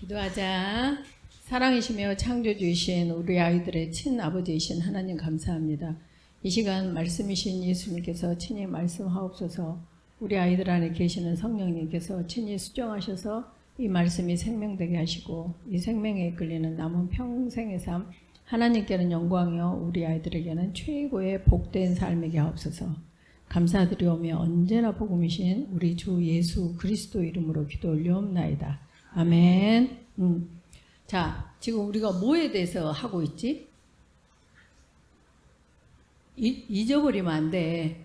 기도하자. 사랑이시며 창조주이신 우리 아이들의 친아버지이신 하나님 감사합니다. 이 시간 말씀이신 예수님께서 친히 말씀하옵소서. 우리 아이들 안에 계시는 성령님께서 친히 수정하셔서 이 말씀이 생명되게 하시고 이 생명에 이끌리는 남은 평생의 삶 하나님께는 영광이요 우리 아이들에게는 최고의 복된 삶이게 하옵소서. 감사드리오며 언제나 복음이신 우리 주 예수 그리스도 이름으로 기도 올려옵나이다. 아멘. 자, 지금 우리가 뭐에 대해서 하고 있지? 잊어버리면 안 돼.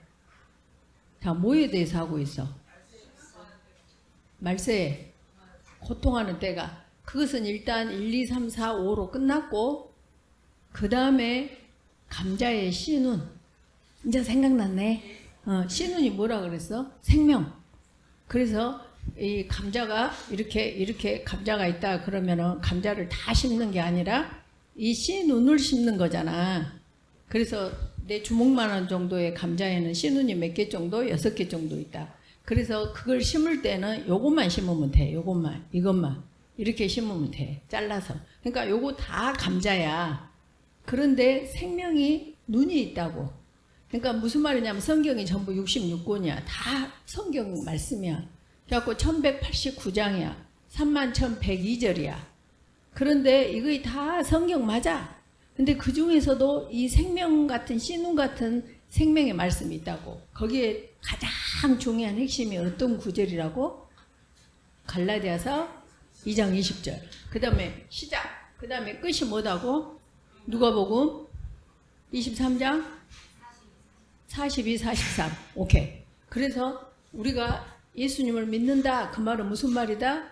자, 뭐에 대해서 하고 있어? 말세. 고통하는 때가. 그것은 일단 1, 2, 3, 4, 5로 끝났고 그 다음에 감자의 씨눈. 이제 생각났네. 씨눈이 뭐라 그랬어? 생명. 그래서 이 감자가 이렇게 감자가 있다 그러면은 감자를 다 심는 게 아니라 이 씨눈을 심는 거잖아. 그래서 내 주먹만한 정도의 감자에는 씨눈이 몇 개 정도? 6개 정도 있다. 그래서 그걸 심을 때는 요것만 심으면 돼. 요것만, 이것만 이렇게 심으면 돼. 잘라서. 그러니까 요거 다 감자야. 그런데 생명이 눈이 있다고. 그러니까 무슨 말이냐면 성경이 전부 66권이야. 다 성경 말씀이야. 그래갖고 1189장이야. 31,102절이야. 그런데 이거 다 성경 맞아. 근데 그 중에서도 이 생명 같은 씨눈 같은 생명의 말씀이 있다고. 거기에 가장 중요한 핵심이 어떤 구절이라고? 갈라디아서 2장 20절. 그 다음에 시작. 그 다음에 끝이 뭐다고? 누가복음 23장 42, 43. 오케이. 그래서 우리가 예수님을 믿는다. 그 말은 무슨 말이다?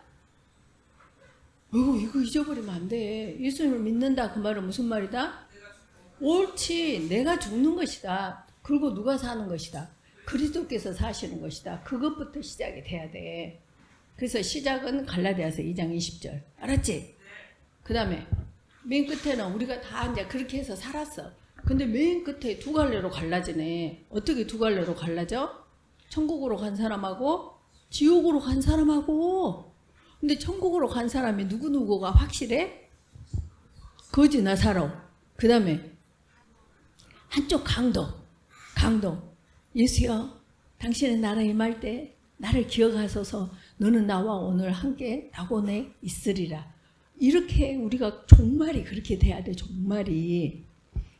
이거 잊어버리면 안 돼. 예수님을 믿는다. 그 말은 무슨 말이다? 옳지. 내가 죽는 것이다. 그리고 누가 사는 것이다? 그리스도께서 사시는 것이다. 그것부터 시작이 돼야 돼. 그래서 시작은 갈라디아서 2장 20절. 알았지? 그 다음에 맨 끝에는 우리가 다 이제 그렇게 해서 살았어. 근데 맨 끝에 두 갈래로 갈라지네. 어떻게 두 갈래로 갈라져? 천국으로 간 사람하고 지옥으로 간 사람하고. 근데 천국으로 간 사람이 누구누구가 확실해? 거지 나사로. 그 다음에 한쪽 강도. 예수여 당신의 나라에 임할 때 나를 기억하소서. 너는 나와 오늘 함께 낙원에 있으리라. 이렇게 우리가 종말이 그렇게 돼야 돼. 종말이.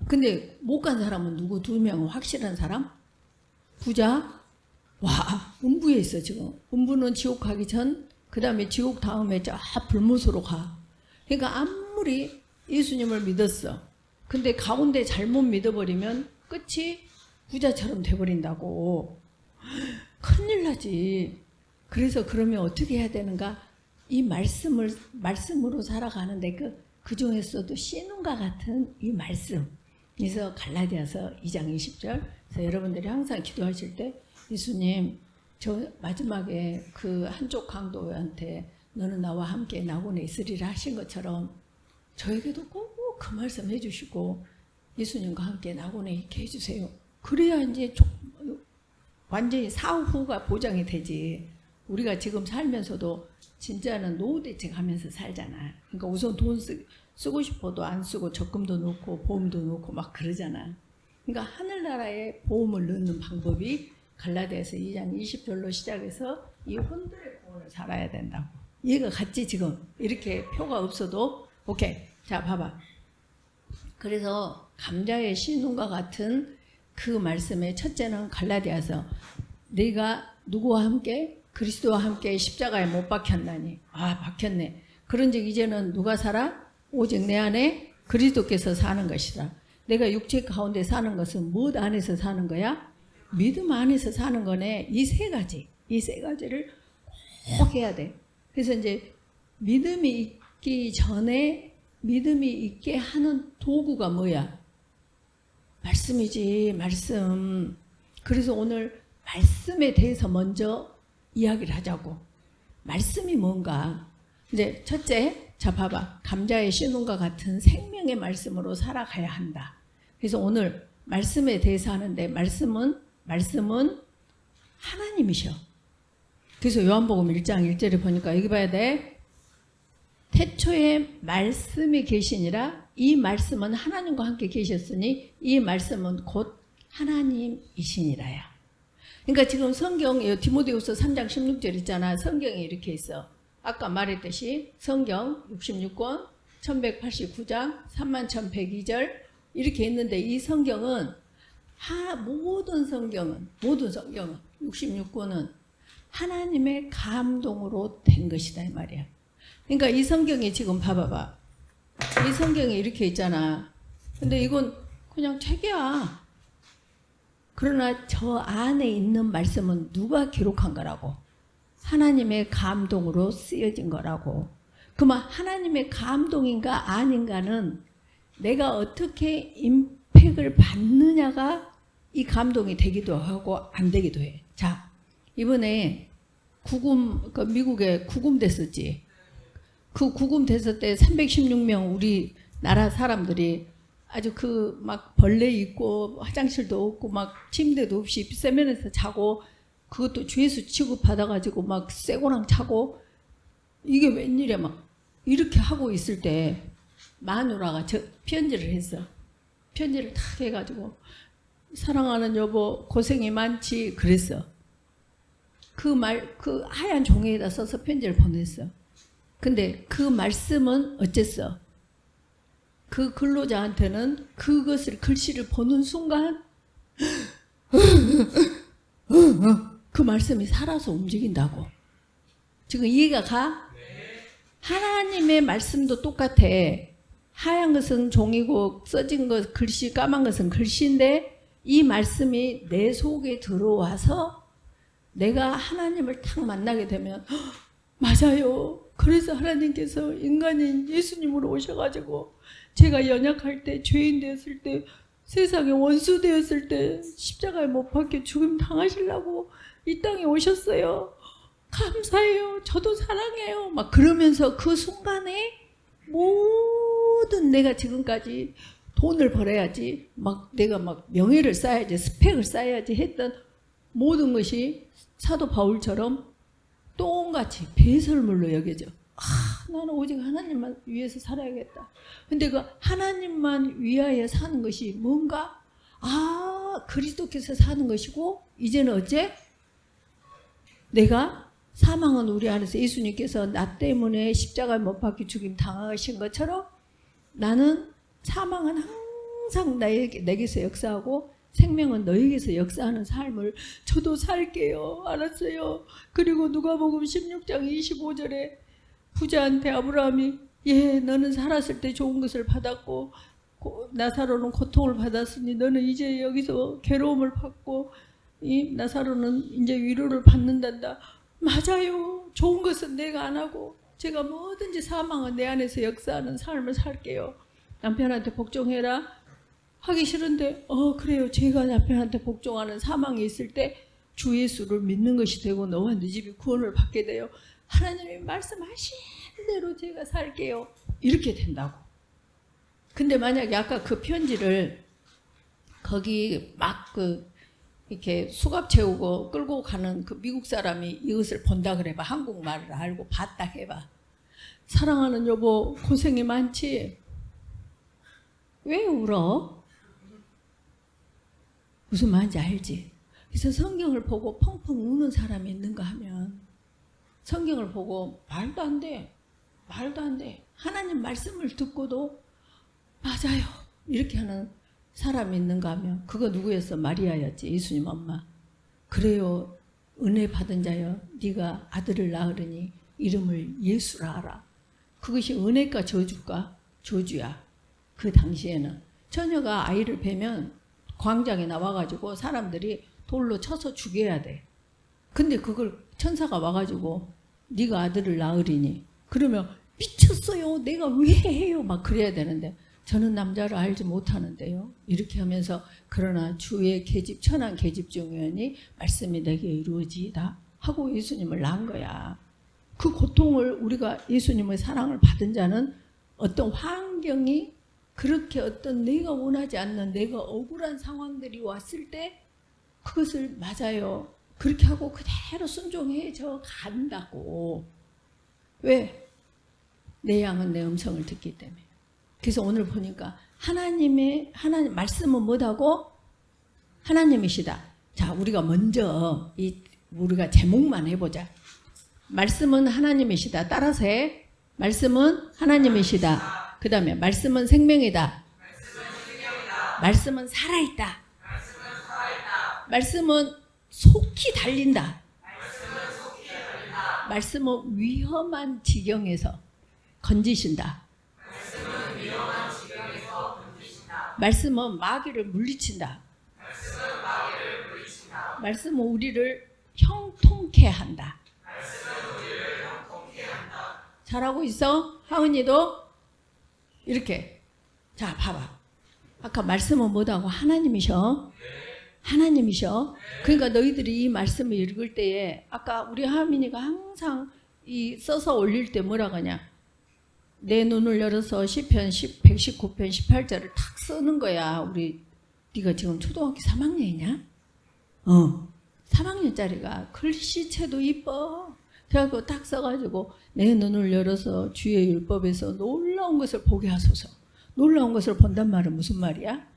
근데 못 간 사람은 누구? 2명 확실한 사람? 부자? 와, 음부에 있어 지금. 음부는 지옥 가기 전, 그 다음에 지옥 다음에 저 불못으로 가. 그러니까 아무리 예수님을 믿었어. 근데 가운데 잘못 믿어버리면 끝이 부자처럼 돼버린다고. 큰일 나지. 그래서 그러면 어떻게 해야 되는가? 이 말씀으로 살아가는데 그 중에서도 씨눈과 같은 이 말씀. 그래서 갈라디아서 2장 20절. 그래서 여러분들이 항상 기도하실 때 예수님, 저 마지막에 그 한쪽 강도한테 너는 나와 함께 낙원에 있으리라 하신 것처럼 저에게도 꼭 그 말씀 해주시고 예수님과 함께 낙원에 있게 해주세요. 그래야 이제 완전히 사후가 보장이 되지. 우리가 지금 살면서도 진짜는 노후 대책하면서 살잖아. 그러니까 우선 돈 쓰고 싶어도 안 쓰고 적금도 넣고 보험도 넣고 막 그러잖아. 그러니까 하늘나라에 보험을 넣는 방법이 갈라디아서 2장 20절로 시작해서 이 혼들의 구원을 살아야 된다고. 이해가 갔지 지금? 이렇게 표가 없어도? 오케이. 자 봐봐. 그래서 감자의 씨눈과 같은 그 말씀의 첫째는 갈라디아서 네가 누구와 함께? 그리스도와 함께 십자가에 못 박혔나니. 아 박혔네. 그런즉 이제는 누가 살아? 오직 내 안에 그리스도께서 사는 것이다. 내가 육체 가운데 사는 것은 무엇 안에서 사는 거야? 믿음 안에서 사는 거네. 이 세 가지를 꼭 해야 돼. 그래서 이제 믿음이 있기 전에 믿음이 있게 하는 도구가 뭐야? 말씀이지, 말씀. 그래서 오늘 말씀에 대해서 먼저 이야기를 하자고. 말씀이 뭔가? 이제 첫째, 자 봐봐. 감자의 씨눈과 같은 생명의 말씀으로 살아가야 한다. 그래서 오늘 말씀에 대해서 하는데 말씀은 하나님이셔. 그래서 요한복음 1장 1절에 보니까 여기 봐야 돼. 태초에 말씀이 계시니라. 이 말씀은 하나님과 함께 계셨으니 이 말씀은 곧 하나님이시니라야. 그러니까 지금 성경 디모데후서 3장 16절 있잖아. 성경에 이렇게 있어. 아까 말했듯이 성경 66권 1189장 31,102절 이렇게 있는데, 이 성경은 모든 성경은 66권은 하나님의 감동으로 된 것이다 이 말이야. 그러니까 이 성경이 지금 봐봐봐. 이 성경에 이렇게 있잖아. 근데 이건 그냥 책이야. 그러나 저 안에 있는 말씀은 누가 기록한 거라고? 하나님의 감동으로 쓰여진 거라고. 그러면 하나님의 감동인가 아닌가는 내가 어떻게 임팩을 받느냐가 이 감동이 되기도 하고 안 되기도 해. 자, 이번에 미국에 구금 됐었지. 그 구금 됐을 때 316명 우리나라 사람들이 아주 막 벌레 있고 화장실도 없고 막 침대도 없이 세면에서 자고, 그것도 주예수 취급받아가지고 막 쇠고랑 차고, 이게 웬일이야 막 이렇게 하고 있을 때 마누라가 편지를 했어. 편지를 탁 해가지고 사랑하는 여보 고생이 많지 그랬어. 그 하얀 종이에다 써서 편지를 보냈어. 근데 그 말씀은 어쨌어? 그 근로자한테는 그것을 글씨를 보는 순간 그 말씀이 살아서 움직인다고. 지금 이해가 가? 하나님의 말씀도 똑같아. 하얀 것은 종이고 써진 것 글씨, 까만 것은 글씨인데 이 말씀이 내 속에 들어와서 내가 하나님을 딱 만나게 되면 맞아요. 그래서 하나님께서 인간인 예수님으로 오셔가지고 제가 연약할 때, 죄인 되었을 때, 세상에 원수 되었을 때 십자가에 못 박혀 죽임 당하시려고 이 땅에 오셨어요. 감사해요. 저도 사랑해요. 막 그러면서 그 순간에 모든 내가 지금까지 돈을 벌어야지, 막 내가 막 명예를 쌓아야지, 스펙을 쌓아야지 했던 모든 것이 사도 바울처럼 똥같이 배설물로 여겨져. 나는 오직 하나님만 위해서 살아야겠다. 근데 그 하나님만 위하여 사는 것이 뭔가? 그리스도께서 사는 것이고, 이제는 어째? 내가 사망은 우리 안에서 예수님께서 나 때문에 십자가에 못 박혀 죽임 당하신 것처럼 나는 사망은 항상 내게서 역사하고 생명은 너에게서 역사하는 삶을 저도 살게요. 알았어요. 그리고 누가복음 16장 25절에 부자한테 아브라함이 너는 살았을 때 좋은 것을 받았고 나사로는 고통을 받았으니 너는 이제 여기서 괴로움을 받고 이 나사로는 이제 위로를 받는단다. 맞아요. 좋은 것은 내가 안 하고 제가 뭐든지 사망은 내 안에서 역사하는 삶을 살게요. 남편한테 복종해라. 하기 싫은데 그래요. 제가 남편한테 복종하는 사망이 있을 때 주 예수를 믿는 것이 되고 너와 네 집이 구원을 받게 돼요. 하나님이 말씀하신 대로 제가 살게요. 이렇게 된다고. 근데 만약에 아까 그 편지를 거기 막 이렇게 수갑 채우고 끌고 가는 그 미국 사람이 이것을 본다 그래봐. 한국말을 알고 봤다 해봐. 사랑하는 여보 고생이 많지? 왜 울어? 무슨 말인지 알지? 그래서 성경을 보고 펑펑 우는 사람이 있는가 하면 성경을 보고 말도 안 돼. 하나님 말씀을 듣고도 맞아요. 이렇게 하는 사람이 있는가 하면 그거 누구였어? 마리아였지. 예수님 엄마. 그래요. 은혜 받은 자여 네가 아들을 낳으리니 이름을 예수라 하라. 그것이 은혜가 저주가? 저주야. 그 당시에는 처녀가 아이를 베면 광장에 나와가지고 사람들이 돌로 쳐서 죽여야 돼. 근데 그걸 천사가 와가지고 네가 아들을 낳으리니 그러면 미쳤어요. 내가 왜 해요? 막 그래야 되는데 저는 남자를 알지 못하는데요. 이렇게 하면서 그러나 주의 계집 천한 계집 중이니 말씀이 내게 이루어지이다 하고 예수님을 낳은 거야. 그 고통을 우리가 예수님의 사랑을 받은 자는 어떤 환경이 그렇게 어떤 내가 원하지 않는 내가 억울한 상황들이 왔을 때 그것을 맞아요. 그렇게 하고 그대로 순종해져 간다고. 왜? 내 양은 내 음성을 듣기 때문에. 그래서 오늘 보니까 하나님 말씀은 뭐다고? 하나님이시다. 자, 우리가 먼저 우리가 제목만 해보자. 말씀은 하나님이시다. 따라서 해. 말씀은 하나님이시다. 그 다음에 말씀은 생명이다. 말씀은 살아있다. 말씀은 속히 달린다. 말씀은 위험한 지경에서 건지신다. 말씀은 마귀를 물리친다. 말씀은 우리를 형통케 한다. 잘하고 있어? 하은이도? 이렇게. 자, 봐봐. 아까 말씀은 뭐다고? 하나님이셔. 하나님이셔. 그러니까 너희들이 이 말씀을 읽을 때에 아까 우리 하민이가 항상 써서 올릴 때 뭐라고 하냐? 내 눈을 열어서 시편 119편 18절을 탁 쓰는 거야. 네가 지금 초등학교 3학년이냐? 3학년짜리가 글씨체도 이뻐. 그래갖고 딱 써가지고 내 눈을 열어서 주의 율법에서 놀라운 것을 보게 하소서. 놀라운 것을 본단 말은 무슨 말이야?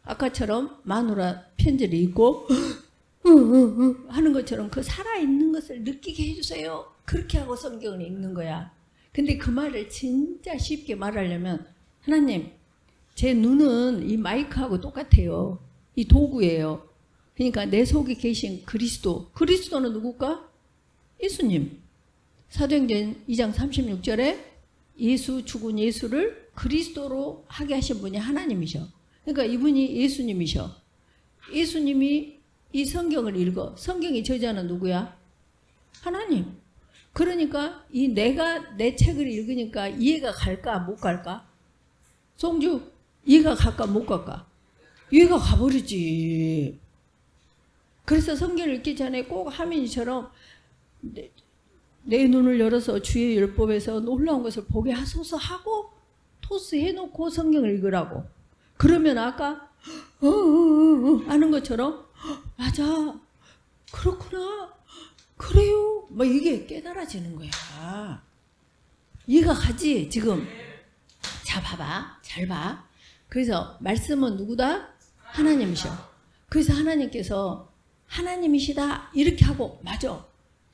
아까처럼 마누라 편지를 읽고 하는 것처럼 그 살아있는 것을 느끼게 해주세요. 그렇게 하고 성경을 읽는 거야. 근데 그 말을 진짜 쉽게 말하려면 하나님, 제 눈은 이 마이크하고 똑같아요. 이 도구예요. 그러니까 내 속에 계신 그리스도는 누굴까? 예수님. 사도행전 2장 36절에 예수 죽은 예수를 그리스도로 하게 하신 분이 하나님이셔. 그러니까 이분이 예수님이셔. 예수님이 이 성경을 읽어. 성경의 저자는 누구야? 하나님. 그러니까 내가 내 책을 읽으니까 이해가 갈까 못 갈까? 송주, 이해가 갈까 못 갈까? 이해가 가버리지. 그래서 성경을 읽기 전에 꼭 하민이처럼 내 눈을 열어서 주의 율법에서 놀라운 것을 보게 하소서 하고 토스 해놓고 성경을 읽으라고. 그러면 아까 하는 것처럼 맞아, 그렇구나, 그래요, 뭐 이게 깨달아지는 거야. 이해가 가지 지금? 자, 봐봐, 잘 봐. 그래서 말씀은 누구다? 하나님이셔. 그래서 하나님께서 하나님이시다 이렇게 하고, 맞아.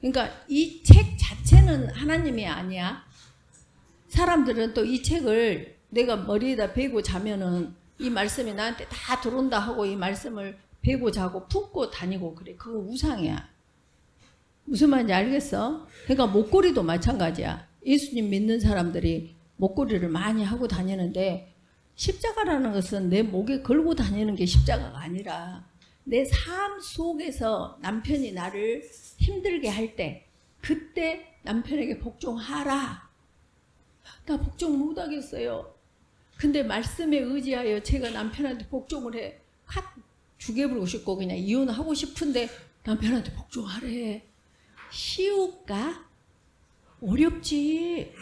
그러니까 이 책 자체는 하나님이 아니야. 사람들은 또 이 책을 내가 머리에다 베고 자면은 이 말씀이 나한테 다 들어온다 하고 이 말씀을 베고 자고 품고 다니고 그래. 그거 우상이야. 무슨 말인지 알겠어? 그러니까 목걸이도 마찬가지야. 예수님 믿는 사람들이 목걸이를 많이 하고 다니는데 십자가라는 것은 내 목에 걸고 다니는 게 십자가가 아니라 내 삶 속에서 남편이 나를 힘들게 할 때 그때 남편에게 복종하라. 나 복종 못하겠어요. 근데 말씀에 의지하여 제가 남편한테 복종을 해. 확 죽여버리고 싶고 그냥 이혼하고 싶은데 남편한테 복종하래. 쉬울까? 어렵지.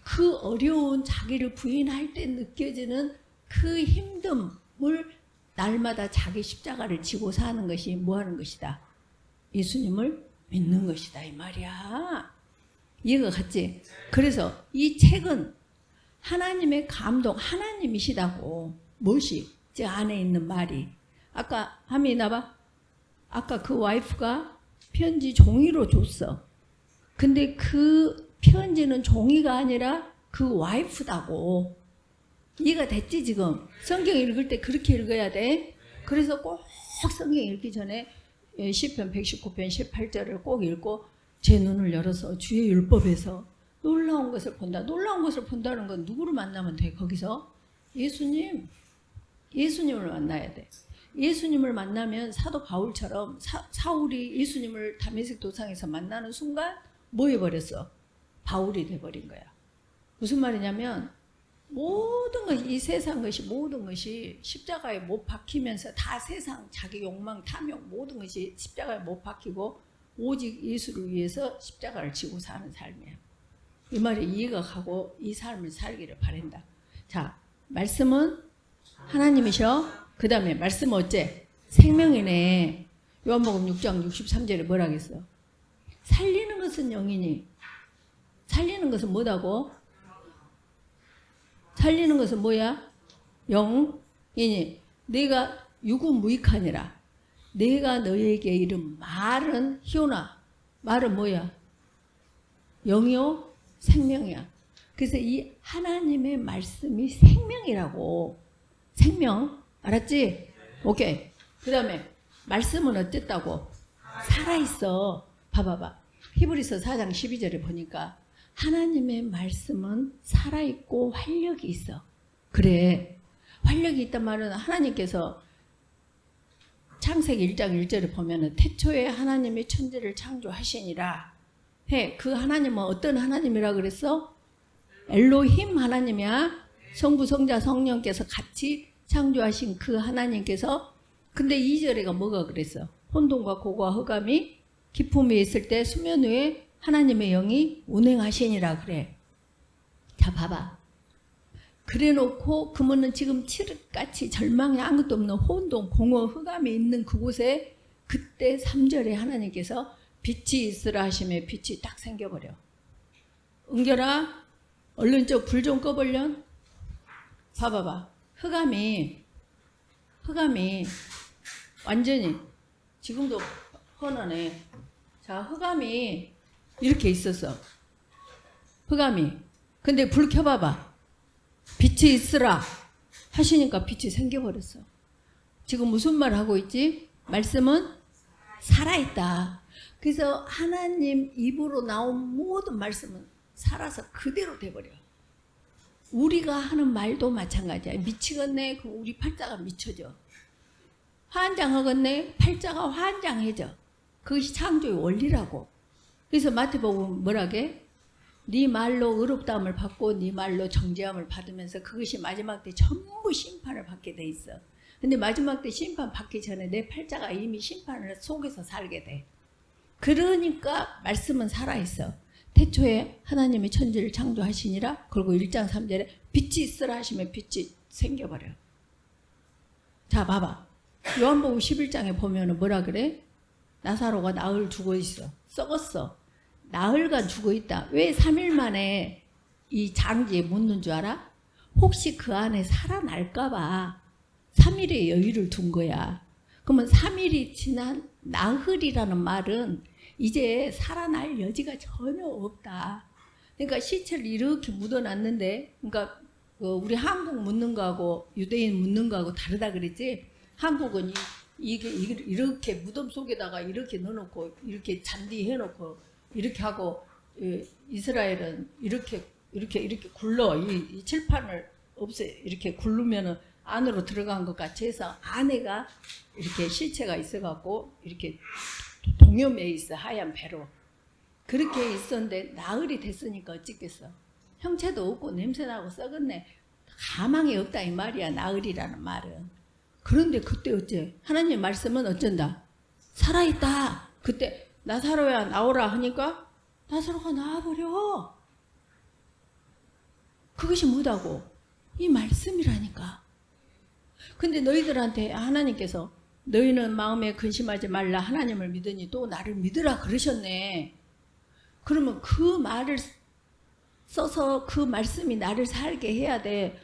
그 어려운 자기를 부인할 때 느껴지는 그 힘듦을 날마다 자기 십자가를 지고 사는 것이 뭐 하는 것이다? 예수님을 믿는 것이다 이 말이야. 이해가 갔지? 그래서 이 책은 하나님의 감동, 하나님이시다고. 무엇이? 제 안에 있는 말이. 아까 하미 나봐. 아까 그 와이프가 편지 종이로 줬어. 근데 그 편지는 종이가 아니라 그 와이프다고. 이해가 됐지 지금? 성경 읽을 때 그렇게 읽어야 돼. 그래서 꼭 성경 읽기 전에 시편 119편 18절을 꼭 읽고 제 눈을 열어서 주의 율법에서 놀라운 것을 본다. 놀라운 것을 본다는 건 누구를 만나면 돼? 거기서 예수님. 예수님을 만나야 돼. 예수님을 만나면 사도 바울처럼 사울이 예수님을 다메섹 도상에서 만나는 순간 뭐 해버렸어? 바울이 돼버린 거야. 무슨 말이냐면 모든 것이, 이 세상 것이 모든 것이 십자가에 못 박히면서 다 세상 자기 욕망 탐욕 모든 것이 십자가에 못 박히고 오직 예수를 위해서 십자가를 지고 사는 삶이야. 이 말이 이해가 가고 이 삶을 살기를 바란다. 자, 말씀은 하나님이셔. 그 다음에 말씀은 어째? 생명이네. 요한복음 6장 63절에 뭐라 했어? 살리는 것은 영이니. 살리는 것은 뭐다고? 살리는 것은 뭐야? 영이니 내가 유구무익하니라. 내가 너에게 이른 말은 희오나. 말은 뭐야? 영이요 생명이야. 그래서 이 하나님의 말씀이 생명이라고. 생명. 알았지? 오케이. 그 다음에 말씀은 어쨌다고? 살아있어. 봐봐봐. 히브리서 4장 12절에 보니까 하나님의 말씀은 살아있고 활력이 있어. 그래. 활력이 있단 말은 하나님께서 창세기 1장 1절에 보면은 태초에 하나님이 천지를 창조하시니라 해. 그 하나님은 어떤 하나님이라 그랬어? 엘로힘 하나님이야. 성부 성자 성령께서 같이 창조하신 그 하나님께서. 근데 2절에가 뭐가 그랬어? 혼돈과 고고와 흑암이 기품이 있을 때 수면 위에 하나님의 영이 운행하시니라 그래. 자 봐봐. 그래놓고 그러면은 지금 칠흑같이 절망이 아무것도 없는 혼돈, 공허, 흑암이 있는 그곳에 그때 3절에 하나님께서 빛이 있으라 하시며 빛이 딱 생겨버려. 은결아 얼른 저 불 좀 꺼버려. 봐봐봐. 흑암이 완전히 지금도 헌하네. 자 흑암이 이렇게 있었어. 흑암이. 근데 불 켜봐봐. 빛이 있으라 하시니까 빛이 생겨버렸어. 지금 무슨 말 하고 있지? 말씀은 살아있다. 그래서 하나님 입으로 나온 모든 말씀은 살아서 그대로 돼버려. 우리가 하는 말도 마찬가지야. 미치겠네. 그럼 우리 팔자가 미쳐져. 환장하겠네. 팔자가 환장해져. 그것이 창조의 원리라고. 그래서 마태복음 뭐라게? 네 말로 의롭다함을 받고 네 말로 정죄함을 받으면서 그것이 마지막 때 전부 심판을 받게 돼 있어. 근데 마지막 때 심판 받기 전에 내 팔자가 이미 심판을 속에서 살게 돼. 그러니까 말씀은 살아있어. 태초에 하나님이 천지를 창조하시니라. 그리고 1장 3절에 빛이 있으라 하시면 빛이 생겨버려. 자 봐봐. 요한복음 11장에 보면은 뭐라 그래? 나사로가 나흘 죽어 있어. 썩었어. 나흘간 죽어 있다. 왜 3일 만에 이 장지에 묻는 줄 알아? 혹시 그 안에 살아날까봐 3일의 여유를 둔 거야. 그러면 3일이 지난 나흘이라는 말은 이제 살아날 여지가 전혀 없다. 그러니까 시체를 이렇게 묻어놨는데, 그러니까 우리 한국 묻는 거하고 유대인 묻는 거하고 다르다 그랬지? 한국은 이게 이렇게 무덤 속에다가 이렇게 넣어놓고 이렇게 잔디 해놓고 이렇게 하고, 이스라엘은 이렇게 굴러 이 칠판을 이렇게 굴르면은 안으로 들어간 것 같이 해서 안에가 이렇게 실체가 있어갖고 이렇게 동여매 있어. 하얀 배로 그렇게 있었는데 나흘이 됐으니까 어찌겠어. 형체도 없고 냄새나고 썩었네. 가망이 없다 이 말이야. 나흘이라는 말은. 그런데 그때 어째? 하나님 말씀은 어쩐다? 살아있다. 그때 나사로야 나오라 하니까 나사로가 나와버려. 그것이 뭐다고? 이 말씀이라니까. 근데 너희들한테 하나님께서 너희는 마음에 근심하지 말라. 하나님을 믿으니 또 나를 믿으라 그러셨네. 그러면 그 말을 써서 그 말씀이 나를 살게 해야 돼.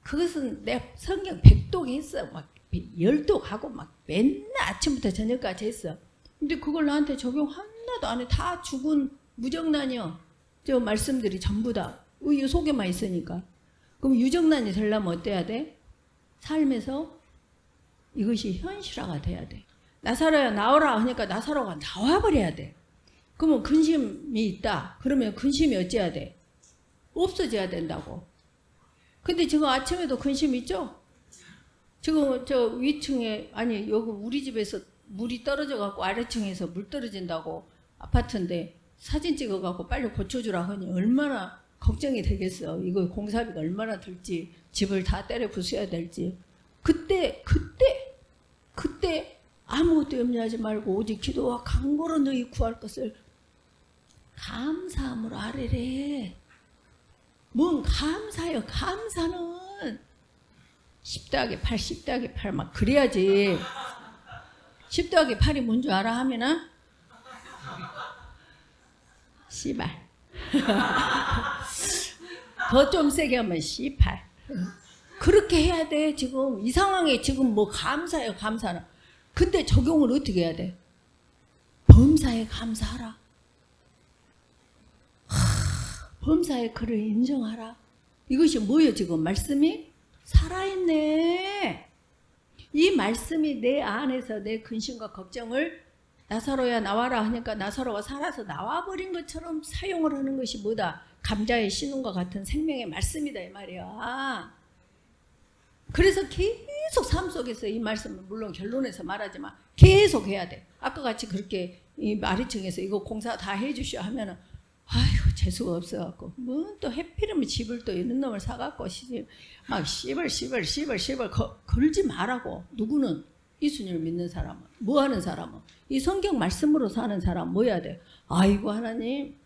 그것은 내 성경 100독 했어. 막 10독 하고 막 맨날 아침부터 저녁까지 했어. 근데 그걸 나한테 적용 하나도 안 해. 다 죽은 무정란이요. 저 말씀들이 전부 다 이 속에만 있으니까. 그럼 유정란이 되려면 어때야 돼? 삶에서 이것이 현실화가 돼야 돼. 나사로야 나오라 하니까 나사로가 나와버려야 돼. 그러면 근심이 있다. 그러면 근심이 어찌해야 돼? 없어져야 된다고. 근데 지금 아침에도 근심 있죠? 지금 저 위층에 아니 여기 우리 집에서 물이 떨어져 갖고 아래층에서 물 떨어진다고 아파트인데 사진 찍어 갖고 빨리 고쳐주라 하니 얼마나 걱정이 되겠어. 이거 공사비가 얼마나 들지, 집을 다 때려 부숴야 될지. 그때 아무것도 염려하지 말고 오직 기도와 간구로 너희 구할 것을 감사함으로 아뢰래. 뭔 감사요? 감사는 10 더하기 8, 10 더하기 8 막 그래야지. 10 더하기 8이 뭔 줄 알아 하면은 씨발. 더 좀 세게 하면 18. 그렇게 해야 돼. 지금 이 상황에 지금 뭐 감사해요, 감사는. 근데 적용을 어떻게 해야 돼? 범사에 감사하라. 범사에 그를 인정하라. 이것이 뭐예요? 지금 말씀이 살아있네. 이 말씀이 내 안에서 내 근심과 걱정을 나사로야 나와라 하니까 나사로가 살아서 나와버린 것처럼 사용을 하는 것이 뭐다? 감자에 신음과 같은 생명의 말씀이다 이 말이야. 그래서 계속 삶 속에서 이 말씀은 물론 결론에서 말하지만 계속 해야 돼. 아까 같이 그렇게 이 마리층에서 이거 공사 다 해주시오 하면은 아이고 재수가 없어갖고 뭐 또 해피름이 집을 또 이런 놈을 사갖고 막 씨발 걸지 말라고. 누구는 예수님을 믿는 사람은 뭐 하는 사람은 이 성경 말씀으로 사는 사람 뭐 해야 돼? 아이고 하나님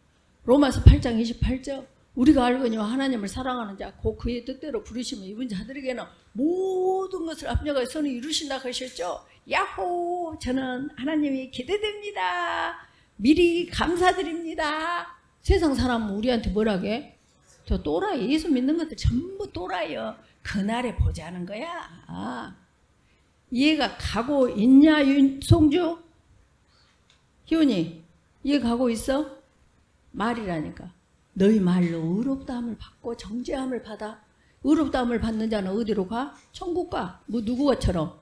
로마서 8장 28절 우리가 알거니와 하나님을 사랑하는 자 곧 그의 뜻대로 부르시면 이분 자들에게는 모든 것을 압력하여 선을 이루신다 하셨죠. 야호 저는 하나님이 기대됩니다. 미리 감사드립니다. 세상 사람은 우리한테 뭐라게? 저 또라이 예수 믿는 것들 전부 또라이요. 그날에 보자는 거야. 이해가 가고 있냐 윤송주? 희훈이 이해 가고 있어? 말이라니까. 너희 말로 의롭다함을 받고 정죄함을 받아. 의롭다함을 받는 자는 어디로 가? 천국 가. 뭐 누구처럼?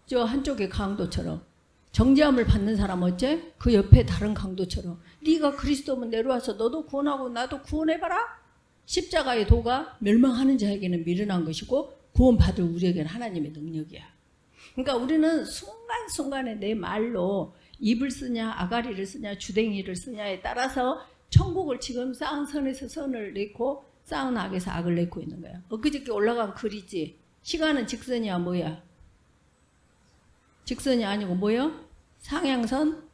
저 한쪽의 강도처럼. 정죄함을 받는 사람 어째? 그 옆에 다른 강도처럼. 네가 그리스도면 내려와서 너도 구원하고 나도 구원해봐라. 십자가의 도가 멸망하는 자에게는 미련한 것이고 구원받을 우리에게는 하나님의 능력이야. 그러니까 우리는 순간순간에 내 말로 입을 쓰냐 아가리를 쓰냐 주댕이를 쓰냐에 따라서 천국을 지금 쌓은 선에서 선을 내고 쌓은 악에서 악을 내고 있는 거야. 엊그저께 올라간 글이지. 시간은 직선이야 뭐야? 직선이 아니고 뭐야? 상향선,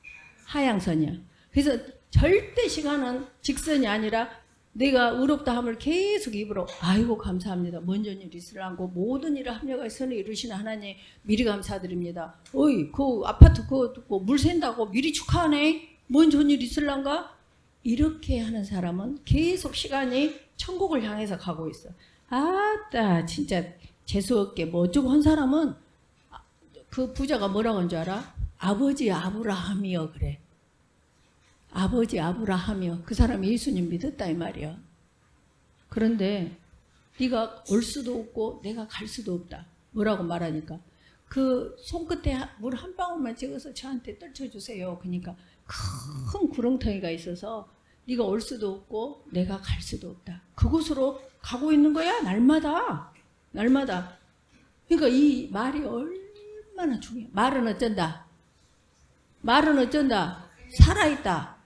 하향선이야. 그래서 절대 시간은 직선이 아니라 내가 의롭다함을 계속 입으로 아이고 감사합니다. 먼저 일 있으라 하고 모든 일을 합력하여 선을 이루시는 하나님 미리 감사드립니다. 어이 그 아파트 그거 물 샌다고 미리 축하하네. 뭔 좋은 일 있을란가? 이렇게 하는 사람은 계속 시간이 천국을 향해서 가고 있어. 아따 진짜 재수없게 뭐 어쩌고 한 사람은 그 부자가 뭐라고 한 줄 알아? 아버지 아브라함이여 그래. 아버지 아브라함이여. 그 사람이 예수님 믿었다 이 말이야. 그런데 네가 올 수도 없고 내가 갈 수도 없다. 뭐라고 말하니까 그 손끝에 물 한 방울만 찍어서 저한테 떨쳐주세요. 그러니까 큰 구렁텅이가 있어서 네가 올 수도 없고 내가 갈 수도 없다. 그곳으로 가고 있는 거야. 날마다. 날마다. 그러니까 이 말이 얼마나 중요해. 말은 어쩐다? 말은 어쩐다? 살아있다.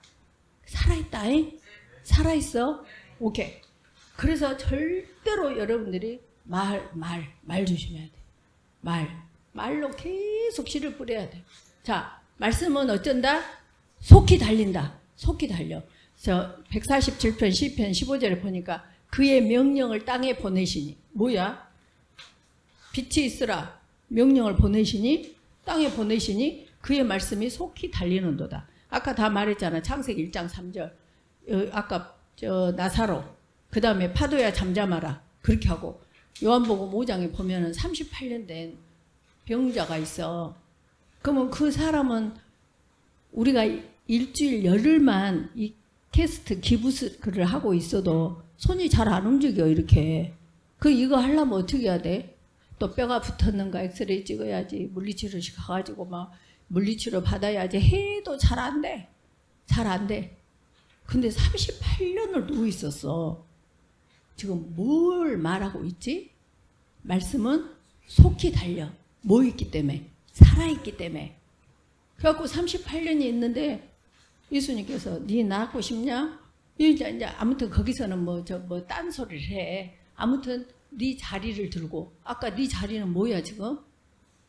살아있다. 잉? 살아있어. 오케이. 그래서 절대로 여러분들이 말 조심해야 돼. 말로 계속 씨를 뿌려야 돼. 자, 말씀은 어쩐다? 속히 달린다. 속히 달려. 저 147편 시편 15절에 보니까 그의 명령을 땅에 보내시니 뭐야? 빛이 있으라. 명령을 보내시니 땅에 보내시니 그의 말씀이 속히 달리는도다. 아까 다 말했잖아. 창세기 1장 3절. 아까 저 나사로. 그 다음에 파도야 잠잠하라. 그렇게 하고 요한복음 5장에 보면은 38년 된 병자가 있어. 그러면 그 사람은 우리가 일주일 열흘만 이 캐스트 기부를 하고 있어도 손이 잘 안 움직여 이렇게. 이거 하려면 어떻게 해야 돼? 또 뼈가 붙었는가 엑스레이 찍어야지. 물리치료실 가가지고 막 물리치료 받아야지 해도 잘 안 돼. 잘 안 돼. 근데 38년을 누워 있었어. 지금 뭘 말하고 있지? 말씀은 속히 달려. 뭐 있기 때문에? 살아있기 때문에. 그래갖고 38년이 있는데 예수님께서 네 낳고 싶냐? 이제 아무튼 거기서는 딴 소리를 해. 아무튼 네 자리를 들고. 아까 네 자리는 뭐야 지금?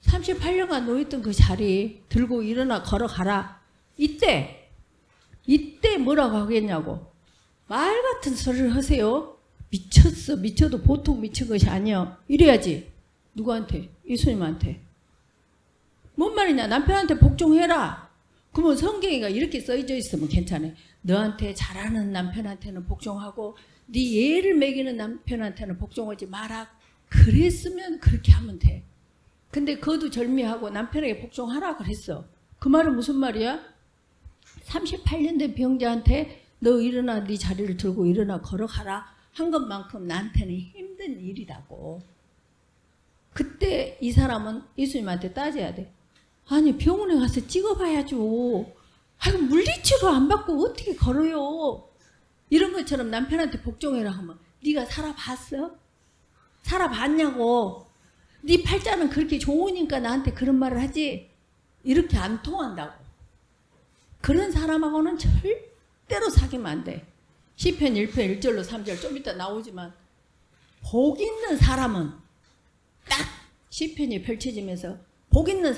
38년간 놓였던 그 자리 들고 일어나 걸어가라. 이때 뭐라고 하겠냐고. 말 같은 소리를 하세요. 미쳤어. 미쳐도 보통 미친 것이 아니야. 이래야지. 누구한테? 예수님한테. 뭔 말이냐? 남편한테 복종해라. 그러면 성경이가 이렇게 써져 있으면 괜찮아. 너한테 잘하는 남편한테는 복종하고 네 애를 먹이는 남편한테는 복종하지 마라. 그랬으면 그렇게 하면 돼. 근데 그도 절미하고 남편에게 복종하라 그랬어. 그 말은 무슨 말이야? 38년 된 병자한테 너 일어나 네 자리를 들고 일어나 걸어가라 한 것만큼 나한테는 힘든 일이라고. 그때 이 사람은 예수님한테 따져야 돼. 아니 병원에 가서 찍어봐야죠. 아이고 물리치료 안 받고 어떻게 걸어요. 이런 것처럼 남편한테 복종해라 하면 네가 살아봤어? 살아봤냐고. 네 팔자는 그렇게 좋으니까 나한테 그런 말을 하지. 이렇게 안 통한다고. 그런 사람하고는 절대로 사귀면 안 돼. 시편 1편 1절로 3절 좀 이따 나오지만 복 있는 사람은 딱 시편이 펼쳐지면서 복 있는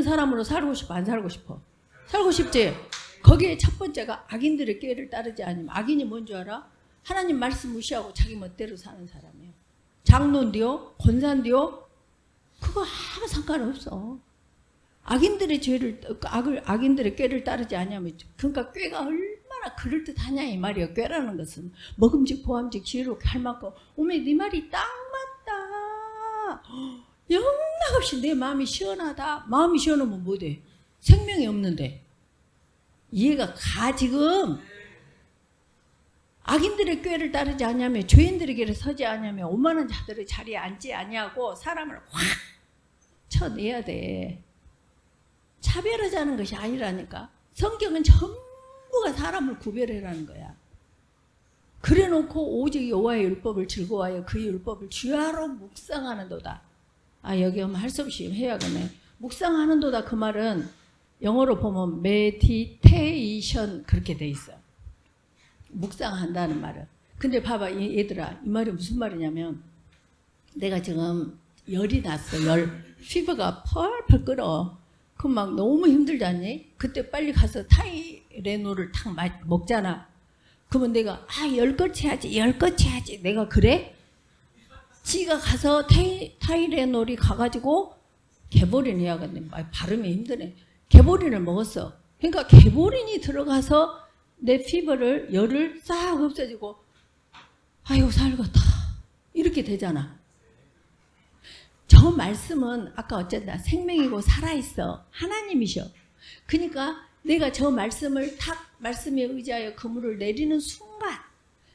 사람으로 살고 싶어 안 살고 싶어? 살고 싶지? 거기에 첫 번째가 악인들의 꾀를 따르지 않으면. 악인이 뭔 줄 알아? 하나님 말씀 무시하고 자기 멋대로 사는 사람이에요. 장로인데요? 권사인데요? 그거 아무 상관없어. 악인들의 악인들의 꾀를 따르지 않으면. 그러니까 꾀가 얼마나 그럴듯하냐 이 말이에요. 꾀라는 것은 먹음직 보암직 지혜롭게 할 만큼 오메 네 말이 딱 맞다. 영락없이 내 마음이 시원하다. 마음이 시원하면 뭐 돼? 생명이 없는데. 이해가 가 지금? 악인들의 꾀를 따르지 않으며 죄인들의 길에 서지 않으며 오만한 자들의 자리에 앉지 아니하고 사람을 확 쳐내야 돼. 차별하자는 것이 아니라니까. 성경은 전부가 사람을 구별해라는 거야. 그래놓고 오직 여호와의 율법을 즐거워하여 그의 율법을 주야로 묵상하는도다. 아 여기 오면 할 수 없이 해야겠네. 묵상하는도다 그 말은 영어로 보면 meditation 그렇게 돼 있어. 묵상한다는 말은. 근데 봐봐 얘들아 이 말이 무슨 말이냐면 내가 지금 열이 났어. 피부가 펄펄 끓어. 그럼 막 너무 힘들지 않니? 그때 빨리 가서 타이레놀을 탁 먹잖아. 그러면 내가 열껏 해야지 내가 그래? 지가 가서 타이레놀이 가가지고 개보린 해야겠네. 발음이 힘드네. 개보린을 먹었어. 그러니까 개보린이 들어가서 내 피부를 열을 싹 없애지고 아이고 살겠다 이렇게 되잖아. 저 말씀은 아까 어쨌든 생명이고 살아있어. 하나님이셔. 그러니까 내가 저 말씀을 탁 말씀에 의지하여 그물을 내리는 순간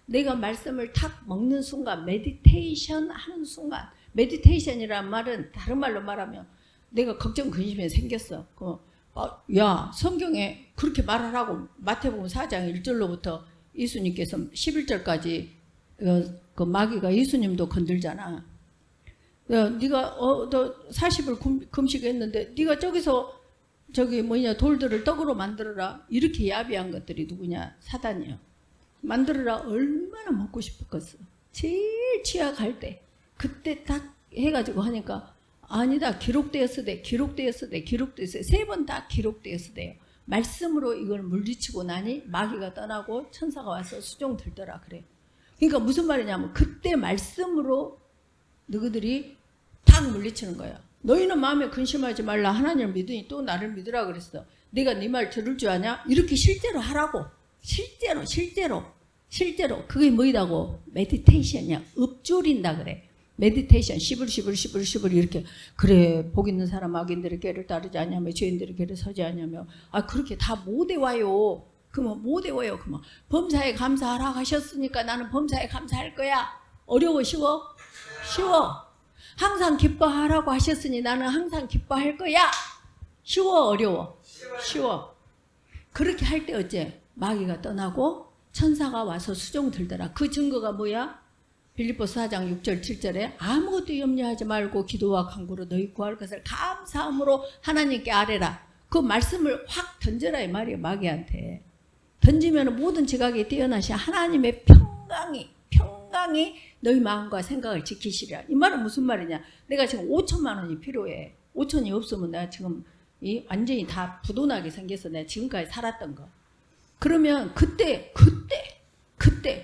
내가 말씀을 탁 먹는 순간 메디테이션 하는 순간 메디테이션이란 말은 다른 말로 말하면 내가 걱정 근심이 생겼어. 야 성경에 그렇게 말하라고 마태복음 4장 1절로부터 예수님께서 11절까지 그 마귀가 예수님도 건들잖아. 야, 네가 너 40을 금식했는데 네가 저기서 돌들을 떡으로 만들어라. 이렇게 야비한 것들이 누구냐? 사단이야. 만들어라. 얼마나 먹고 싶었겠어. 제일 취약할 때 그때 딱 해가지고 하니까 아니다. 기록되었으되 3번 다 기록되었으대요. 말씀으로 이걸 물리치고 나니 마귀가 떠나고 천사가 와서 수종 들더라 그래. 그러니까 무슨 말이냐면 그때 말씀으로 너희들이 딱 물리치는 거야. 너희는 마음에 근심하지 말라. 하나님을 믿으니 또 나를 믿으라 그랬어. 내가 네 말 들을 줄 아냐? 이렇게 실제로 하라고. 실제로 그게 뭐이다고? 메디테이션이야. 읊조린다 그래. 메디테이션 시불 이렇게. 그래 복 있는 사람 악인들의 꾀를 따르지 않냐며 죄인들의 길에 서지 않냐며. 그렇게 다 못 외워요. 그러면 못 외워요. 그러면 범사에 감사하라 하셨으니까 나는 범사에 감사할 거야. 어려워 쉬워? 쉬워. 항상 기뻐하라고 하셨으니 나는 항상 기뻐할 거야. 쉬워 어려워? 쉬워. 그렇게 할 때 어째? 마귀가 떠나고 천사가 와서 수종 들더라. 그 증거가 뭐야? 빌립보서 4장 6절 7절에 아무것도 염려하지 말고 기도와 간구로 너희 구할 것을 감사함으로 하나님께 아뢰라. 그 말씀을 확 던져라 이 말이에요. 마귀한테. 던지면 모든 지각이 뛰어나시 하나님의 평강이 너희 마음과 생각을 지키시리라. 이 말은 무슨 말이냐? 내가 지금 5천만 원이 필요해. 5천이 없으면 내가 지금 완전히 다 부도나게 생겨서 내가 지금까지 살았던 거. 그러면 그때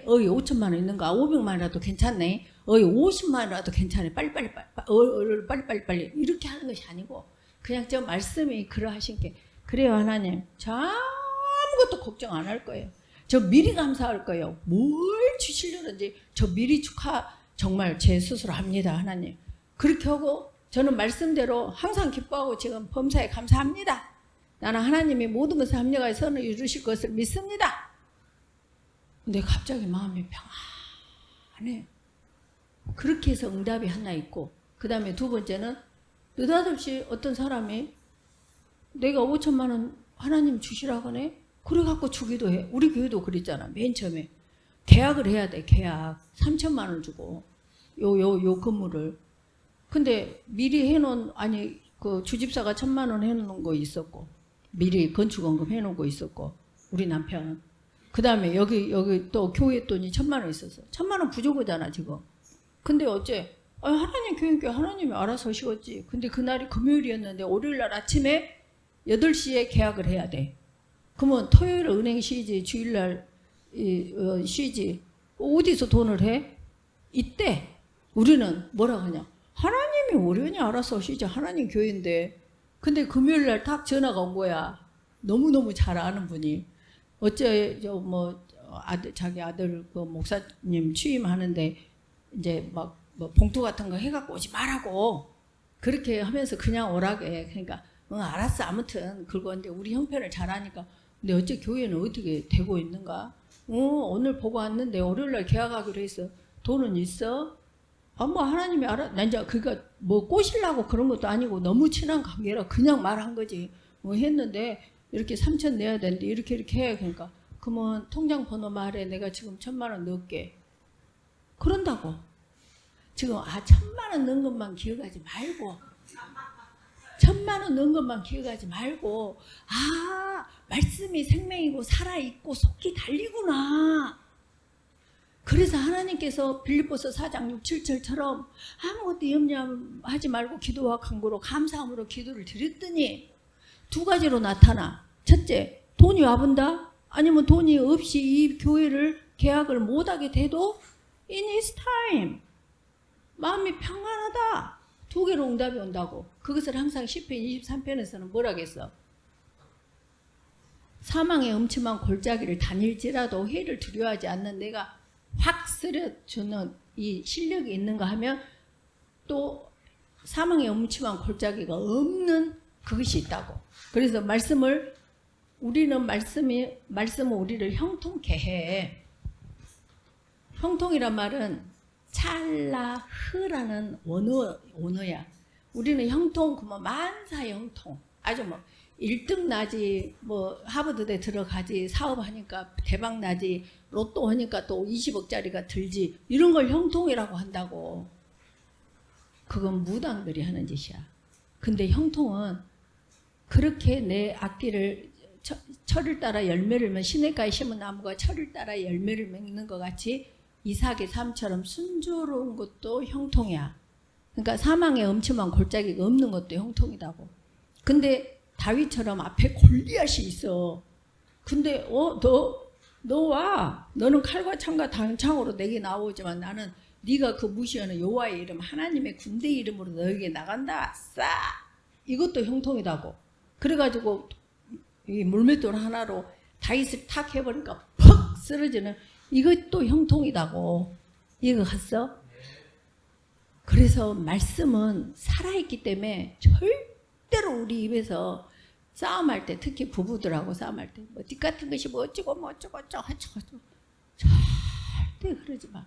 5천만 원 있는가? 500만 원이라도 괜찮네. 50만 원이라도 괜찮네. 빨리빨리 이렇게 하는 것이 아니고 그냥 저 말씀이 그러하신 게 그래요. 하나님 저 아무것도 걱정 안 할 거예요. 저 미리 감사할 거예요. 뭘 주시려는지 저 미리 정말 제 스스로 합니다. 하나님. 그렇게 하고 저는 말씀대로 항상 기뻐하고 지금 범사에 감사합니다. 나는 하나님이 모든 것을 합력하여 선을 이루실 것을 믿습니다. 근데 갑자기 마음이 평안해. 그렇게 해서 응답이 하나 있고, 그 다음에 두 번째는 느닷없이 어떤 사람이 내가 5천만 원 하나님 주시라고 하네? 그래 갖고 주기도 해. 우리 교회도 그랬잖아. 맨 처음에 계약을 해야 돼. 계약 3천만 원 주고 요 건물을. 근데 미리 해놓은, 아니 그 주집사가 1,000만 원 해놓은 거 있었고, 미리 건축원금 해놓은 거 있었고, 우리 남편. 그 다음에 여기 또 교회 돈이 1,000만 원 있었어. 1,000만 원 부족하잖아 지금. 근데 어째 하나님 교회니까 하나님이 알아서 하시겠지. 근데 그날이 금요일이었는데 월요일날 아침에 8시에 계약을 해야 돼. 그러면 토요일 은행 쉬지, 주일날 쉬지. 어디서 돈을 해? 이때 우리는 뭐라 하냐? 하나님이 월요일에 알아서 하시지. 하나님 교회인데. 근데 금요일날 딱 전화가 온 거야. 너무너무 잘 아는 분이. 어째 자기 아들 그 목사님 취임하는데 이제 막 뭐 봉투 같은 거 해갖고 오지 말라고 그렇게 하면서 그냥 오라게. 그러니까 알았어. 아무튼 그건데 우리 형편을 잘 아니까. 근데 어째 교회는 어떻게 되고 있는가? 오늘 보고 왔는데 월요일날 계약하기로 했어. 돈은 있어? 뭐 하나님이 알아. 난 이제 그니까 뭐 꼬시려고 그런 것도 아니고 너무 친한 관계라 그냥 말한 거지. 했는데 이렇게 3천 내야 되는데 이렇게 해. 그러니까 그러면 통장 번호 말해. 내가 지금 1,000만 원 넣을게. 그런다고. 지금 1,000만 원 넣은 것만 기억하지 말고, 1,000만 원 넣은 것만 기억하지 말고, 말씀이 생명이고 살아있고 속이 달리구나. 그래서 하나님께서 빌립보서 4장 6, 7절처럼 아무것도 염려하지 말고 기도와 간구로 감사함으로 기도를 드렸더니 두 가지로 나타나. 첫째, 돈이 와본다? 아니면 돈이 없이 이 교회를 계약을 못하게 돼도 in his time 마음이 평안하다. 두 개로 응답이 온다고. 그것을 항상 시편 23편에서는 뭐라고 했어? 사망의 음침한 골짜기를 다닐지라도 해를 두려워하지 않는 내가 확 쓰려주는 이 실력이 있는가 하면 또 사망의 음침한 골짜기가 없는 그것이 있다고. 그래서 우리는 말씀은 우리를 형통케 해. 형통이란 말은 찰나흐라는 원어야. 우리는 형통, 그뭐 만사 형통. 아주 뭐 1등 나지, 뭐 하버드대 들어가지, 사업하니까 대박 나지, 로또 하니까 또 20억짜리가 들지, 이런 걸 형통이라고 한다고. 그건 무당들이 하는 짓이야. 근데 형통은 그렇게 내 앞길을 철을 따라 열매를 맺는, 시냇가에 심은 나무가 철을 따라 열매를 맺는 것 같이 이삭의 삶처럼 순조로운 것도 형통이야. 그러니까 사망의 엄침한 골짜기가 없는 것도 형통이다고. 근데 다윗처럼 앞에 골리앗이 있어. 근데 너 와. 너는 칼과 창과 단창으로 내게 나오지만 나는 네가 그 무시하는 여호와의 이름, 하나님의 군대 이름으로 너에게 나간다. 싸. 이것도 형통이다고. 그래가지고 이 물맷돌 하나로 다윗을 탁 해버리니까 퍽 쓰러지는, 이것도 형통이다고. 이해가 갔어? 그래서 말씀은 살아있기 때문에 절대로 우리 입에서 싸움할 때, 특히 부부들하고 싸움할 때 뭐 뒷 같은 것이 뭐 어쩌고 뭐 어쩌고 절대 그러지 마.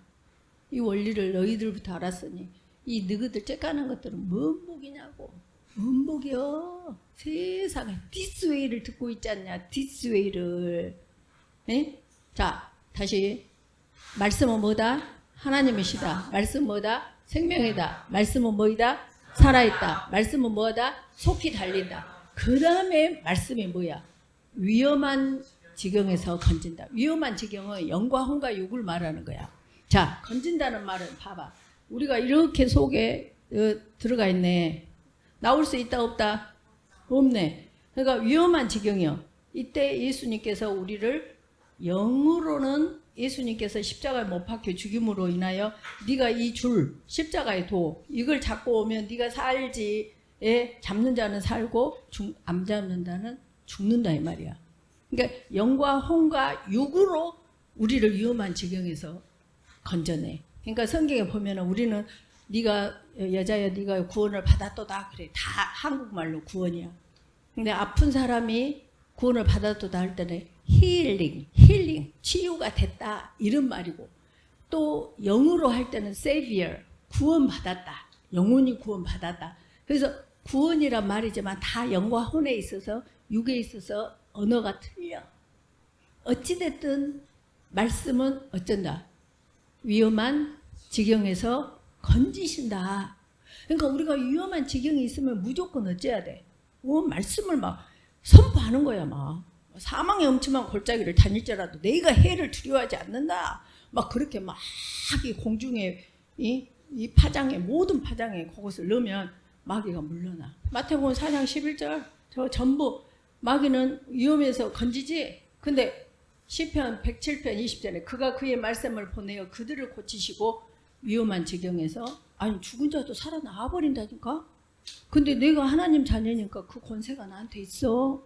이 원리를 너희들부터 알았으니 이 너희들 째까는 것들은 뭔 복이냐고. 뭔 복이요? 세상에 this way를 듣고 있지 않냐. this way를. 네? 자, 다시. 말씀은 뭐다? 하나님이시다. 말씀은 뭐다? 생명이다. 말씀은 뭐이다? 살아있다. 말씀은 뭐다? 속히 달린다. 그 다음에 말씀이 뭐야? 위험한 지경에서 건진다. 위험한 지경은 영과 혼과 육을 말하는 거야. 자, 건진다는 말은 봐봐. 우리가 이렇게 속에 들어가 있네. 나올 수 있다 없다? 없네. 그러니까 위험한 지경이요. 이때 예수님께서 우리를 영으로는, 예수님께서 십자가에 못 박혀 죽임으로 인하여 네가 이 줄 십자가의 도 이걸 잡고 오면 네가 살지. 잡는 자는 살고 안 잡는 자는 죽는다 이 말이야. 그러니까 영과 혼과 육으로 우리를 위험한 지경에서 건져내. 그러니까 성경에 보면은 우리는 네가 여자야 네가 구원을 받았도다 그래. 다 한국말로 구원이야. 근데 아픈 사람이 구원을 받았도다 할 때는 힐링, 치유가 됐다 이런 말이고, 또 영어로 할 때는 savior, 구원받았다. 영혼이 구원받았다. 그래서 구원이란 말이지만 다 영과 혼에 있어서 육에 있어서 언어가 틀려. 어찌됐든 말씀은 어쩐다. 위험한 지경에서 건지신다. 그러니까 우리가 위험한 지경이 있으면 무조건 어째야 돼? 말씀을 막 선포하는 거야. 막 사망의 엄침한 골짜기를 다닐지라도 내가 해를 두려워하지 않는다. 막 그렇게 막 이 공중에 이 파장에 모든 파장에 그것을 넣으면 마귀가 물러나. 마태복음 4장 11절 저 전부 마귀는 위험해서 건지지. 근데 시편 107편 20절에 그가 그의 말씀을 보내어 그들을 고치시고 위험한 지경에서 아니 죽은 자도 살아나와 버린다니까. 근데 내가 하나님 자녀니까 그 권세가 나한테 있어.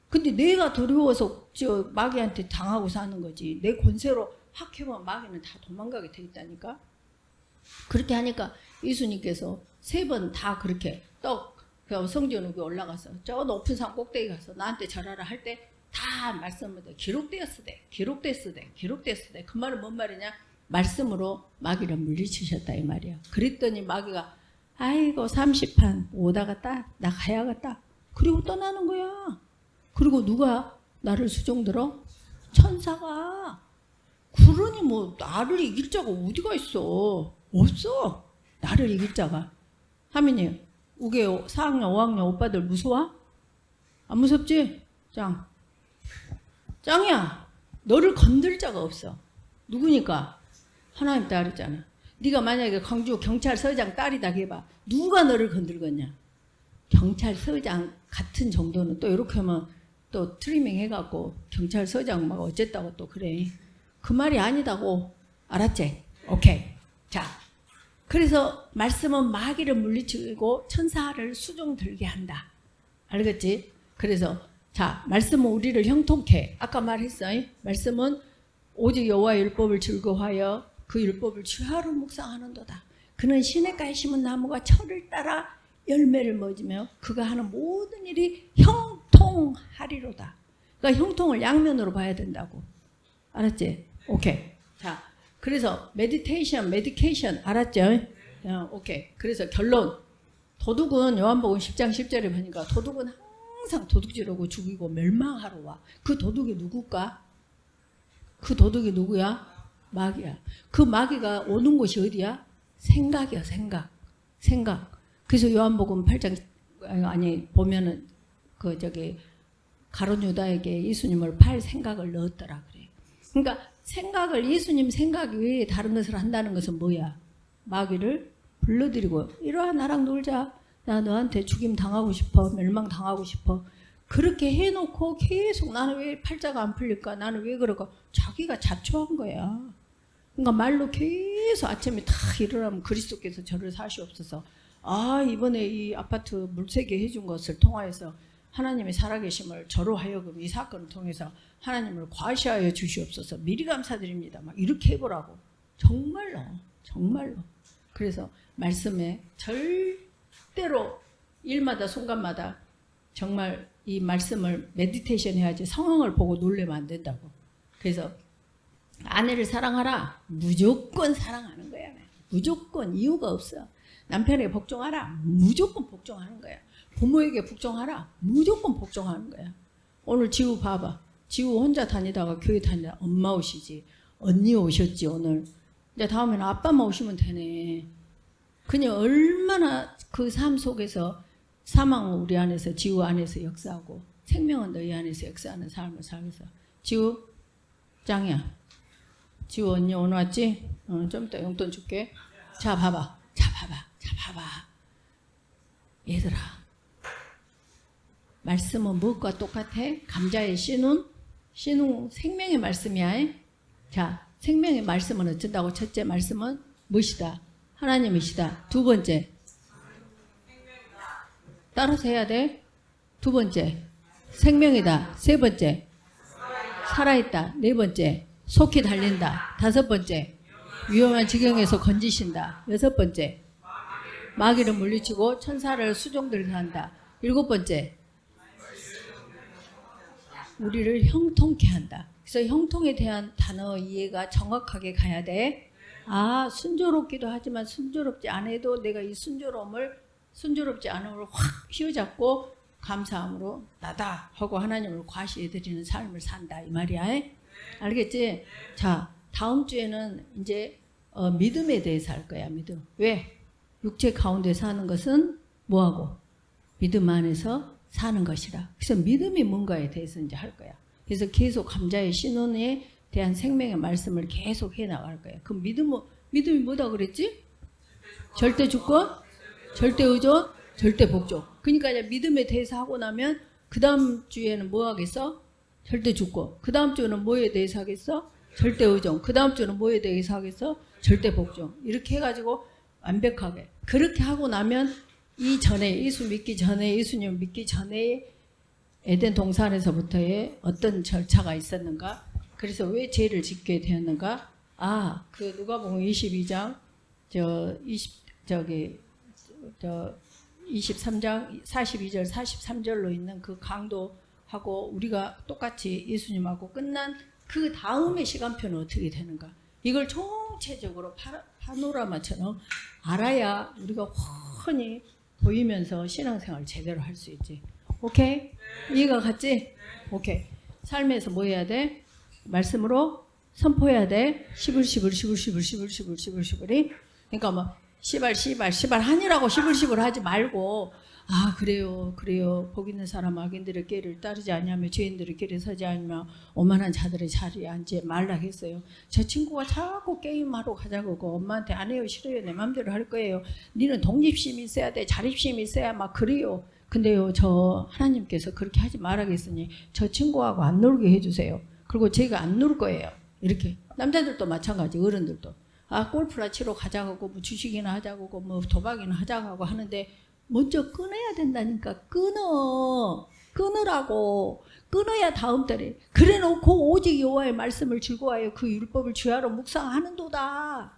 근데 내가 두려워서 저 마귀한테 당하고 사는 거지. 내 권세로 확 해보면 마귀는 다 도망가게 돼 있다니까. 그렇게 하니까 예수님께서 3번 다 그렇게 성전 위에 올라가서 저 높은 산 꼭대기 가서 나한테 절하라 할 때 다 말씀으로 기록되었으되 그 말은 뭔 말이냐? 말씀으로 마귀를 물리치셨다 이 말이야. 그랬더니 마귀가 아이고 30판 오다갔다 나 가야겠다. 그리고 떠나는 거야. 그리고 누가 나를 수종들어? 천사가. 그러니 뭐 나를 이길 자가 어디가 있어? 없어. 나를 이길 자가. 하민이 우게 4학년 5학년 오빠들 무서워? 안 무섭지? 짱이야. 너를 건들 자가 없어. 누구니까? 하나님 딸이잖아. 네가 만약에 광주 경찰서장 딸이다 해봐. 누가 너를 건들겠냐? 경찰서장 같은 정도는 또 이렇게 하면 또 트리밍 해갖고 경찰서장 막 어쨌다고 또 그래. 그 말이 아니다고. 알았지? 오케이. 자, 그래서 말씀은 마귀를 물리치고 천사를 수종 들게 한다. 알겠지? 그래서 자, 말씀은 우리를 형통케. 아까 말했어. 말씀은 오직 여호와의 율법을 즐거워하여 그 율법을 주하로 묵상하는도다. 그는 시냇가에 심은 나무가 철을 따라 열매를 맺으며 그가 하는 모든 일이 형통하리로다. 그러니까 형통을 양면으로 봐야 된다고. 알았지? 오케이. 자, 그래서 메디케이션 알았죠? 오케이. 그래서 결론. 도둑은 요한복음 10장 10절에 보니까 도둑은 항상 도둑질하고 죽이고 멸망하러 와. 그 도둑이 누굴까? 그 도둑이 누구야? 마귀야. 그 마귀가 오는 곳이 어디야? 생각이야, 생각. 그래서 요한복음 8장 보면은 가룟 유다에게 예수님을 팔 생각을 넣었더라 그래. 그러니까 생각을 예수님 생각 외에 다른 것을 한다는 것은 뭐야? 마귀를 불러들이고 이리와 나랑 놀자. 나 너한테 죽임 당하고 싶어. 멸망 당하고 싶어. 그렇게 해놓고 계속 나는 왜 팔자가 안 풀릴까? 나는 왜 그럴까? 자기가 자초한 거야. 그러니까 말로 계속 아침에 다 일어나면 그리스도께서 저를 사시옵소서. 이번에 이 아파트 물세게 해준 것을 통하여서 하나님의 살아계심을 저로 하여금 이 사건을 통해서 하나님을 과시하여 주시옵소서. 미리 감사드립니다. 막 이렇게 해보라고. 정말로. 그래서 말씀에 절대로 일마다 순간마다 정말 이 말씀을 메디테이션 해야지 상황을 보고 놀래면 안 된다고. 그래서 아내를 사랑하라. 무조건 사랑하는 거야. 무조건 이유가 없어. 남편에게 복종하라. 무조건 복종하는 거야. 부모에게 복종하라. 무조건 복종하는 거야. 오늘 지우 봐봐. 지우 혼자 다니다가 교회 다니다 엄마 오시지. 언니 오셨지 오늘. 이제 다음에는 아빠만 오시면 되네. 그냥 얼마나 그 삶 속에서 사망은 우리 안에서 지우 안에서 역사하고 생명은 너희 안에서 역사하는 삶을 살면서. 지우 짱이야. 지우 언니 오늘 왔지? 좀 이따 용돈 줄게. 자 봐봐. 얘들아, 말씀은 무엇과 똑같아? 감자의 씨눈 생명의 말씀이야. 자, 생명의 말씀은 어쩐다고? 첫째 말씀은 무엇이다? 하나님이시다. 두 번째, 따라서 해야 돼. 두 번째, 생명이다. 세 번째, 살아있다. 네 번째, 속히 달린다. 다섯 번째, 위험한 지경에서 건지신다. 여섯 번째, 마귀를 물리치고 천사를 수종들게 한다. 일곱 번째, 우리를 형통케 한다. 그래서 형통에 대한 단어 이해가 정확하게 가야 돼. 아, 순조롭기도 하지만 순조롭지 않아도 내가 이 순조롭지 않음을 확 휘어잡고 감사함으로 나다 하고 하나님을 과시해드리는 삶을 산다 이 말이야. 알겠지? 자, 다음 주에는 이제 믿음에 대해서 할 거야. 믿음. 왜? 육체 가운데 사는 것은 뭐하고? 믿음 안에서 사는 것이라. 그래서 믿음이 뭔가에 대해서 이제 할 거야. 그래서 계속 감자의 신혼에 대한 생명의 말씀을 계속 해 나갈 거야. 그럼 믿음이 뭐다 그랬지? 절대 주권, 절대 의존, 절대 복종. 그러니까 이제 믿음에 대해서 하고 나면 그 다음 주에는 뭐 하겠어? 절대 주권. 그 다음 주는 뭐에 대해서 하겠어? 절대 의존. 그 다음 주는 뭐에 대해서 하겠어? 절대 복종. 이렇게 해가지고 완벽하게. 그렇게 하고 나면 이전에 예수 믿기 전에 예수님 믿기 전에 에덴 동산에서부터의 어떤 절차가 있었는가? 그래서 왜 죄를 짓게 되었는가? 아, 그 누가복음 22장 23장 42절 43절로 있는 그 강도하고 우리가 똑같이 예수님하고 끝난 그 다음의 시간표는 어떻게 되는가? 이걸 총체적으로 파노라마처럼 알아야 우리가 훤히 보이면서 신앙생활을 제대로 할 수 있지. 오케이? 이해가 갔지? 오케이. 삶에서 뭐 해야 돼? 말씀으로 선포해야 돼. 시불이. 그러니까 뭐 시발 하니라고 시불 하지 말고 아 그래요. 복 있는 사람 악인들의 길을 따르지 아니하며 죄인들의 길에 서지 아니하며 오만한 자들의 자리에 앉지 말라 했어요. 저 친구가 자꾸 게임하러 가자고 엄마한테 안 해요 싫어요 내 맘대로 할 거예요. 니는 독립심이 있어야 돼 자립심이 있어야 막 그래요. 근데요 저 하나님께서 그렇게 하지 말라겠으니 저 친구하고 안 놀게 해주세요. 그리고 제가 안 놀 거예요. 이렇게 남자들도 마찬가지 어른들도 아 골프나 치러 가자고 뭐 주식이나 하자고 뭐 도박이나 하자고 하는데 먼저 끊어야 된다니까. 끊으라고. 끊어야 다음 달에 그래 놓고 오직 여호와의 말씀을 즐거워하여 그 율법을 주야로 묵상하는도다.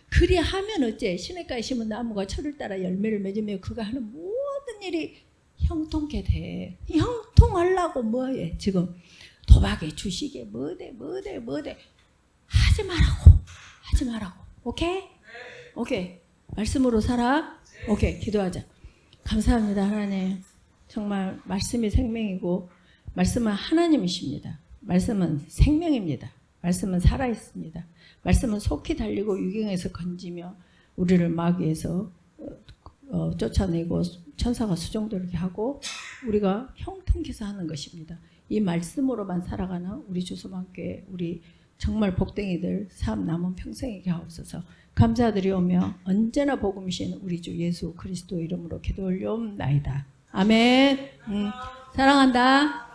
그리 하면 어째 시냇가에 심은 나무가 철을 따라 열매를 맺으며 그가 하는 모든 일이 형통케 돼. 형통하려고 뭐해 지금 도박에 주식에 뭐대 하지 말라고. 오케이 말씀으로 살아. 오케이 기도하자. 감사합니다 하나님. 정말 말씀이 생명이고 말씀은 하나님이십니다. 말씀은 생명입니다. 말씀은 살아있습니다. 말씀은 속히 달리고 유경에서 건지며 우리를 마귀에서 쫓아내고 천사가 수종들게 하고 우리가 형통케서 하는 것입니다. 이 말씀으로만 살아가는 우리 주소만교회 우리 정말 복댕이들 삶 남은 평생에게 하옵소서. 감사드리오며 언제나 복음이신 우리 주 예수 그리스도 이름으로 기도 올려옵나이다. 아멘. 사랑한다.